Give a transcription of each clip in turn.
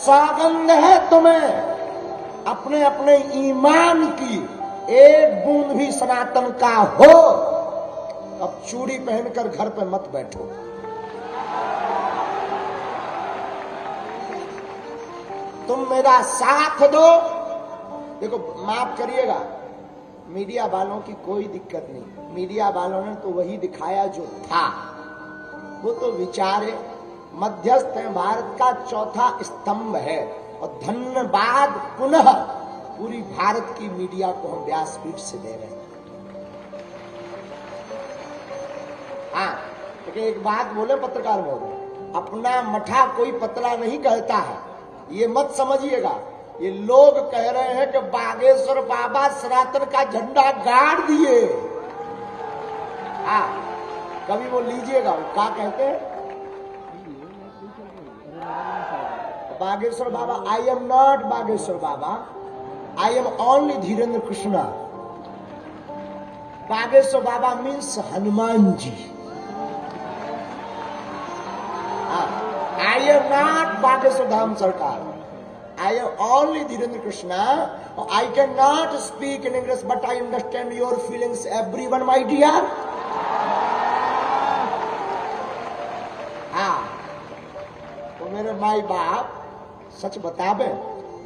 सौगंध है तुम्हें अपने अपने ईमान की, एक बूंद भी सनातन का हो, अब चूड़ी पहनकर घर पे मत बैठो। तुम मेरा साथ दो। देखो, माफ करिएगा, मीडिया वालों की कोई दिक्कत नहीं, मीडिया वालों ने तो वही दिखाया जो था, वो तो विचारे मध्यस्थ है, भारत का चौथा स्तंभ है। और धन्यवाद पुनः पूरी भारत की मीडिया को हम व्यासपीठ से दे रहे हैं। हाँ, लेकिन एक बात बोले पत्रकार महोदय, अपना मठा कोई पतला नहीं कहता है, ये मत समझिएगा। ये लोग कह रहे हैं कि बागेश्वर बाबा सनातन का झंडा गाड़ दिए। हाँ, कभी वो लीजिएगा, क्या कहते हैं Bageshwar Baba, I am not Bageshwar Baba, I am only Dhirendra Krishna. Bageshwar Baba means Hanuman ji. I am not Bageshwar Dham Sarkar, I am only Dhirendra Krishna. I cannot speak in English, but I understand your feelings, everyone, my dear. हाँ, तो मेरे माई बाप सच बतावे,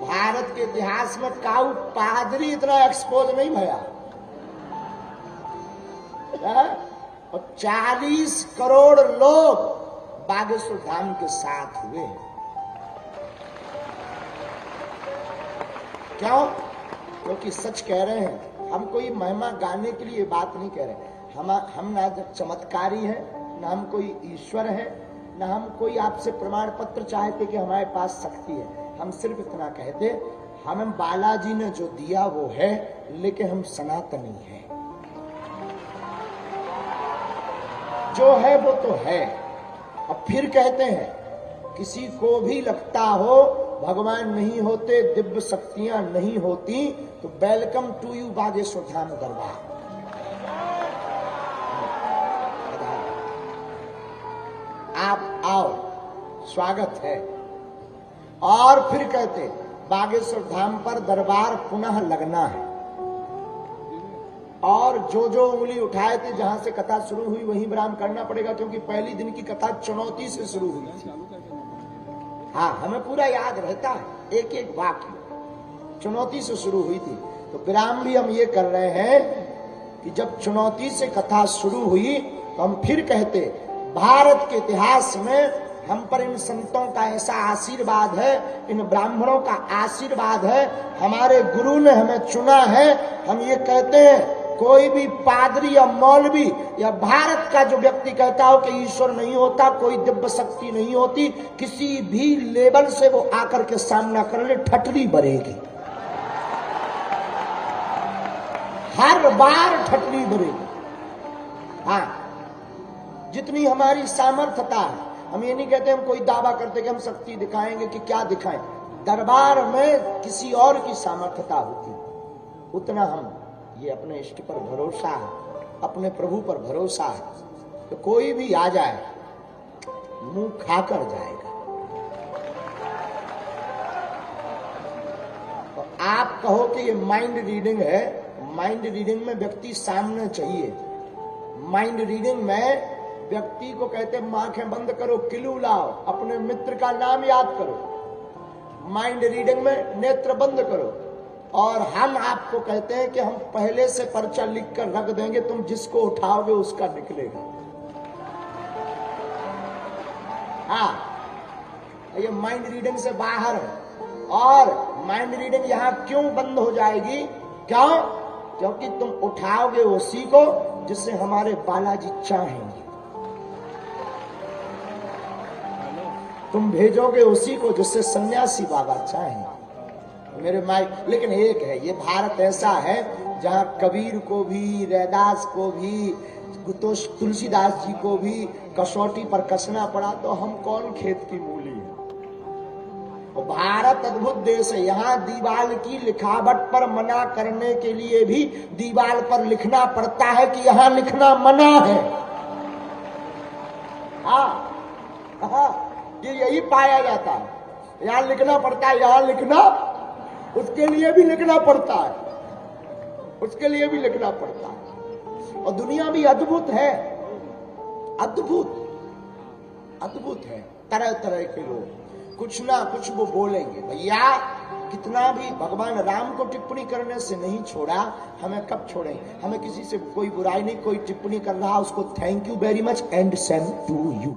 भारत के इतिहास में काऊ पादरी इतना एक्सपोज नहीं भया। और 40 करोड़ लोग बागेश्वर धाम के साथ हुए। क्यों? क्योंकि सच कह रहे हैं। हम कोई महिमा गाने के लिए बात नहीं कह रहे। हम ना चमत्कारी हैं, ना हम कोई ईश्वर है, ना हम कोई आपसे प्रमाण पत्र चाहते कि हमारे पास शक्ति है। हम सिर्फ इतना कहते, हमें बालाजी ने जो दिया वो है, लेकिन हम सनातनी हैं। जो है वो तो है। अब फिर कहते हैं, किसी को भी लगता हो भगवान नहीं होते, दिव्य शक्तियां नहीं होती, तो welcome to you Bageshwar Dham दरबार। आप आओ, स्वागत है। और फिर कहते, बागेश्वर धाम पर दरबार पुनः लगना है। और जो जो उंगली उठाए थे, जहां से कथा शुरू हुई वहीं विराम करना पड़ेगा, क्योंकि पहली दिन की कथा चुनौती से शुरू हुई थी। हाँ, हमें पूरा याद रहता है, एक एक वाक्य चुनौती से शुरू हुई थी। तो विराम भी हम ये कर रहे हैं कि जब चुनौती से कथा शुरू हुई, तो हम फिर कहते, भारत के इतिहास में हम पर इन संतों का ऐसा आशीर्वाद है, इन ब्राह्मणों का आशीर्वाद है, हमारे गुरु ने हमें चुना है। हम ये कहते हैं, कोई भी पादरी या मौलवी या भारत का जो व्यक्ति कहता हो कि ईश्वर नहीं होता, कोई दिव्य शक्ति नहीं होती, किसी भी लेवल से वो आकर के सामना कर ले, ठटरी भरेगी। हर बार ठटरी भरेगी। हाँ, जितनी हमारी सामर्थ्यता है। हम ये नहीं कहते, हम कोई दावा करते कि हम शक्ति दिखाएंगे कि क्या दिखाएं। दरबार में किसी और की सामर्थ्यता होती, उतना हम ये अपने इष्ट पर भरोसा है, अपने प्रभु पर भरोसा है। तो कोई भी आ जाए, मुंह खाकर जाएगा। तो आप कहो कि ये माइंड रीडिंग है, माइंड रीडिंग में व्यक्ति सामने चाहिए। माइंड रीडिंग में व्यक्ति को कहते, आंखें बंद करो, किलू लाओ, अपने मित्र का नाम याद करो। माइंड रीडिंग में नेत्र बंद करो। और हम आपको कहते हैं कि हम पहले से पर्चा लिख कर रख देंगे, तुम जिसको उठाओगे उसका निकलेगा। हाँ, ये माइंड रीडिंग से बाहर है। और माइंड रीडिंग यहां क्यों बंद हो जाएगी? क्यों? क्योंकि तुम उठाओगे उसी को जिससे हमारे बालाजी चाहेंगे, तुम भेजोगे उसी को जिससे सन्यासी बाबा चाहेंगे। मेरे माई, लेकिन एक है, ये भारत ऐसा है जहां कबीर को भी, रैदास को भी, तुलसीदास जी को भी कसौटी पर कसना पड़ा, तो हम कौन खेत की मूली है। और भारत अद्भुत देश है, यहाँ दीवाल की लिखावट पर मना करने के लिए भी दीवाल पर लिखना पड़ता है कि यहाँ लिखना मना है। हाँ, ये यही पाया जाता है। यहाँ लिखना पड़ता है, यहाँ लिखना, उसके लिए भी लिखना पड़ता है, उसके लिए भी लिखना पड़ता है। और दुनिया भी अद्भुत है, अद्भुत अद्भुत है। तरह तरह के लोग कुछ ना कुछ वो बोलेंगे। भैया कितना भी भगवान राम को टिप्पणी करने से नहीं छोड़ा, हमें कब छोड़ेंगे? हमें किसी से कोई बुराई नहीं, कोई टिप्पणी कर रहा उसको thank you very much and same to you.